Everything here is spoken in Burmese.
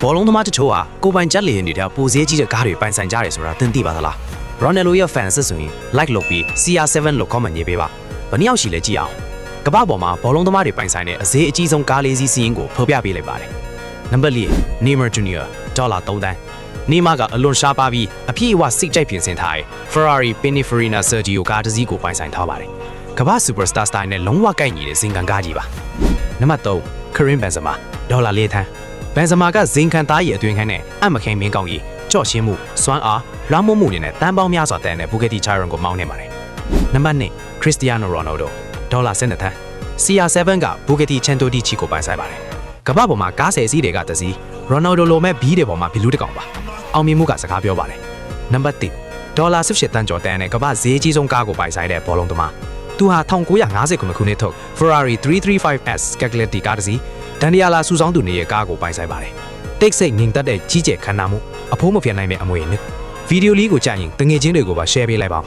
ဘောလုံးသမားတချို့ကကိုပိုင်ချက်လီနေတဲ့ပိုစည်းကြီးတဲ့ကားတွေပိုင်ဆိုင်ကြတယ်ဆိုတာသင်သိပါသလား Ronaldo ရဲ့ fans ဆိုရင် like လုပ်ပြီး CR7 လို့ comment ရေးပေးပါဘယ်နှယောက်ရှိလဲကြည့်အောင်ကမ္ဘာပေါ်မှာဘောလုံးသမားတွေပိုင်ဆိုင်တဲ့အဈေးအကြီးဆုံးကားလေးစီးစီးရင်ကိုဖော်ပြပေးလိုက်ပါတယ်နံပါတ်၄ Neymar Jr. $3 သန်း Neymar ကအလွန်ရှားပါပြီးအပြည့်အဝစိတ်ကြိုက်ပြင်ဆင်ထားတဲ့ Ferrari Pininfarina Sergio ကားတစ်စီးကိုပိုင်ဆိုင်ထားပါတယ်ကမ္ဘာ superstar style နဲ့လုံးဝကိုက်ညီတဲ့ဇင်ကန်ကားကြီးပါနံပါတ်3 Karim Benzema $4 သန်းဘန်ဇမာကဇင်ခံသားရဲ့အတွင်ခန်းနဲ့အမခင်မင်းကောင်းကြီးကြော့ရှင်းမှုစွမ်းအားလွှမ်းမိုးမှုတွေနဲ့တန်ပေါင်းများစွာတန်တဲ့ဘူဂက်တီချာရွန်ကိုမောင်းနေပါတယ်။နံပါတ်2 Cristiano Ronaldo $12 သန်း CR7 ကဘူဂက်တီချန်တိုတီချီကိုပိုင်ဆိုင်ပါတယ်။ကမ္ဘာပေါ်မှာကား10စီးတွေကတစ်စီး Ronaldo လိုမဲ့ဘီးတွေပေါ်မှာဘီလူးတစ်ကောင်ပါ။အောင်မြင်မှုကစကားပြောပါတယ်။နံပါတ်3$18တန်းကျော်တန်တဲ့ကမ္ဘာဈေးကြီးဆုံးကားကိုပိုင်ဆိုင်တဲ့ဘောလုံးသမား။သူဟာ1950ခုနှစ်ထုတ် Ferrari 335S Cagliari ကားတစ်စီးဒန်ဒီယာလာစူဆောင်းသူနေရဲ့ကားကိုပိုင်ဆိုင်ပါတယ်။တိတ်ဆိတ်ငြိမ်သက်တဲ့ကြီးကျယ်ခမ်းနားမှုအဖိုးမဖြစ်နိုင်တဲ့အမွေအနှစ်ဗီဒီယိုလေးကိုကြာရင်တငယ်ချင်းတွေကိုပါ share ပေးလိုက်ပါ